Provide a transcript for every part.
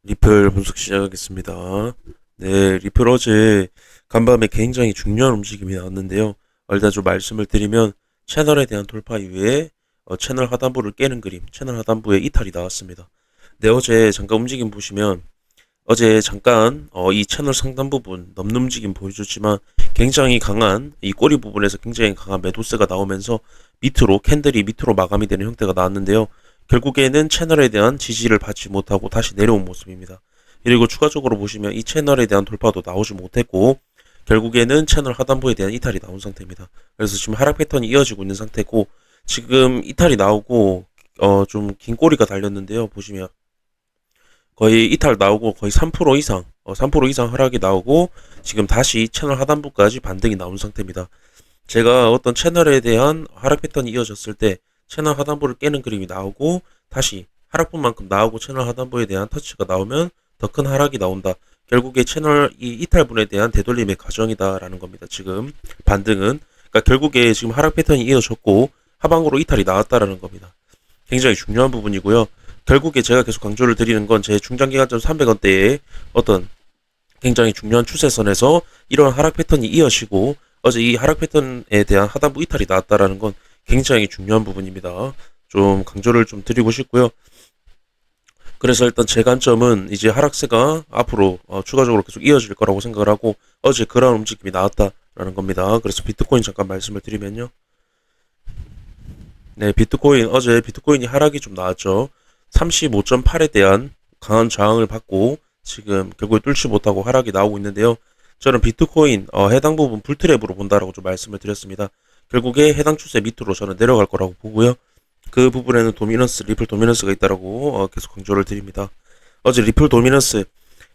리플 분석 시작하겠습니다. 네, 리플 어제 간밤에 굉장히 중요한 움직임이 나왔는데요. 일단 좀 말씀을 드리면 채널에 대한 돌파 이후에 채널 하단부를 깨는 그림, 채널 하단부에 이탈이 나왔습니다. 네, 어제 잠깐 움직임 보시면 어제 잠깐 이 채널 상단 부분 넘는 움직임 보여줬지만 굉장히 강한 이 꼬리 부분에서 굉장히 강한 매도세가 나오면서 밑으로 캔들이 밑으로 마감이 되는 형태가 나왔는데요. 결국에는 채널에 대한 지지를 받지 못하고 다시 내려온 모습입니다. 그리고 추가적으로 보시면 이 채널에 대한 돌파도 나오지 못했고 결국에는 채널 하단부에 대한 이탈이 나온 상태입니다. 그래서 지금 하락 패턴이 이어지고 있는 상태고 지금 이탈이 나오고 좀 긴 꼬리가 달렸는데요. 보시면 거의 이탈 나오고 거의 3% 이상, 3% 이상 하락이 나오고 지금 다시 채널 하단부까지 반등이 나온 상태입니다. 제가 어떤 채널에 대한 하락 패턴이 이어졌을 때 채널 하단부를 깨는 그림이 나오고 다시 하락분만큼 나오고 채널 하단부에 대한 터치가 나오면 더 큰 하락이 나온다. 결국에 채널 이 이탈분에 대한 되돌림의 과정이다라는 겁니다. 지금 반등은 그러니까 결국에 지금 하락 패턴이 이어졌고 하방으로 이탈이 나왔다라는 겁니다. 굉장히 중요한 부분이고요. 결국에 제가 계속 강조를 드리는 건 제 중장기간점 300원대의 어떤 굉장히 중요한 추세선에서 이런 하락 패턴이 이어지고 어제 이 하락 패턴에 대한 하단부 이탈이 나왔다라는 건 굉장히 중요한 부분입니다. 좀 강조를 좀 드리고 싶고요. 그래서 일단 제 관점은 이제 하락세가 앞으로 추가적으로 계속 이어질 거라고 생각을 하고 어제 그런 움직임이 나왔다라는 겁니다. 그래서 비트코인 잠깐 말씀을 드리면요. 네, 비트코인 어제 비트코인이 하락이 좀 나왔죠. 35.8에 대한 강한 저항을 받고 지금 결국에 뚫지 못하고 하락이 나오고 있는데요. 저는 비트코인 해당 부분 불트랩으로 본다라고 좀 말씀을 드렸습니다. 결국에 해당 추세 밑으로 저는 내려갈 거라고 보고요. 그 부분에는 도미넌스, 리플 도미넌스가 있다라고 계속 강조를 드립니다. 어제 리플 도미넌스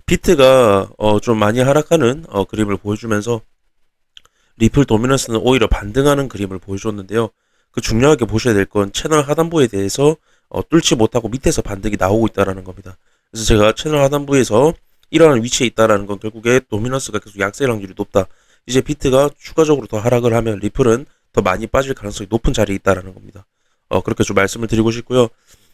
비트가 좀 많이 하락하는 그림을 보여주면서 리플 도미넌스는 오히려 반등하는 그림을 보여줬는데요. 그 중요하게 보셔야 될 건 채널 하단부에 대해서 뚫지 못하고 밑에서 반등이 나오고 있다라는 겁니다. 그래서 제가 채널 하단부에서 이러한 위치에 있다라는 건 결국에 도미넌스가 계속 약세 확률이 높다. 이제 비트가 추가적으로 더 하락을 하면 리플은 더 많이 빠질 가능성이 높은 자리에 있다라는 겁니다. 그렇게 좀 말씀을 드리고 싶고요.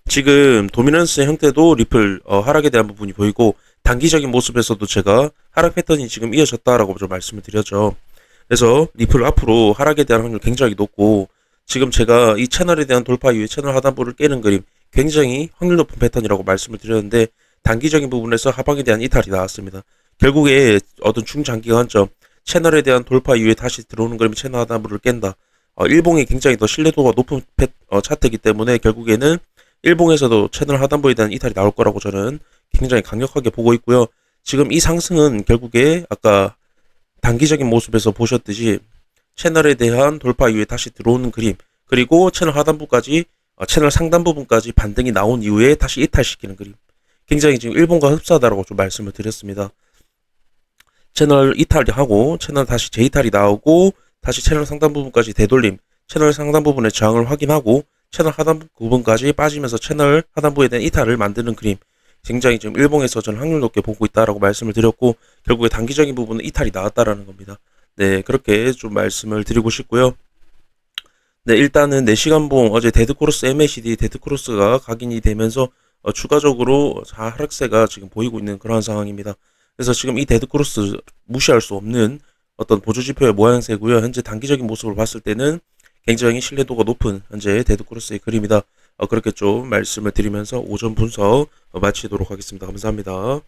지금 도미넌스의 형태도 리플 하락에 대한 부분이 보이고 단기적인 모습에서도 제가 하락 패턴이 지금 이어졌다라고 좀 말씀을 드렸죠. 그래서 리플 앞으로 하락에 대한 확률 굉장히 높고 지금 제가 이 채널에 대한 돌파 이후에 채널 하단부를 깨는 그림 굉장히 확률 높은 패턴이라고 말씀을 드렸는데 단기적인 부분에서 하방에 대한 이탈이 나왔습니다. 결국에 어떤 중장기 관점 채널에 대한 돌파 이후에 다시 들어오는 그림이 채널 하단부를 깬다. 일봉이 굉장히 더 신뢰도가 높은 차트이기 때문에 결국에는 일봉에서도 채널 하단부에 대한 이탈이 나올 거라고 저는 굉장히 강력하게 보고 있고요. 지금 이 상승은 결국에 아까 단기적인 모습에서 보셨듯이 채널에 대한 돌파 이후에 다시 들어오는 그림 그리고 채널 하단부까지 채널 상단 부분까지 반등이 나온 이후에 다시 이탈시키는 그림 굉장히 지금 일본과 흡사하다고 좀 말씀을 드렸습니다. 채널 이탈이 하고 채널 다시 재이탈이 나오고 다시 채널 상단 부분까지 되돌림 채널 상단 부분의 저항을 확인하고 채널 하단 부분까지 빠지면서 채널 하단부에 대한 이탈을 만드는 그림 굉장히 지금 일봉에서 저는 확률 높게 보고 있다라고 말씀을 드렸고 결국에 단기적인 부분은 이탈이 나왔다라는 겁니다. 네, 그렇게 좀 말씀을 드리고 싶고요. 네, 일단은 4시간봉 어제 데드크로스 MACD 데드크로스가 각인이 되면서 추가적으로 하락세가 지금 보이고 있는 그런 상황입니다. 그래서 지금 이 데드크로스 무시할 수 없는 어떤 보조지표의 모양새고요. 현재 단기적인 모습을 봤을 때는 굉장히 신뢰도가 높은 현재 데드크로스의 그림이다. 그렇게 좀 말씀을 드리면서 오전 분석 마치도록 하겠습니다. 감사합니다.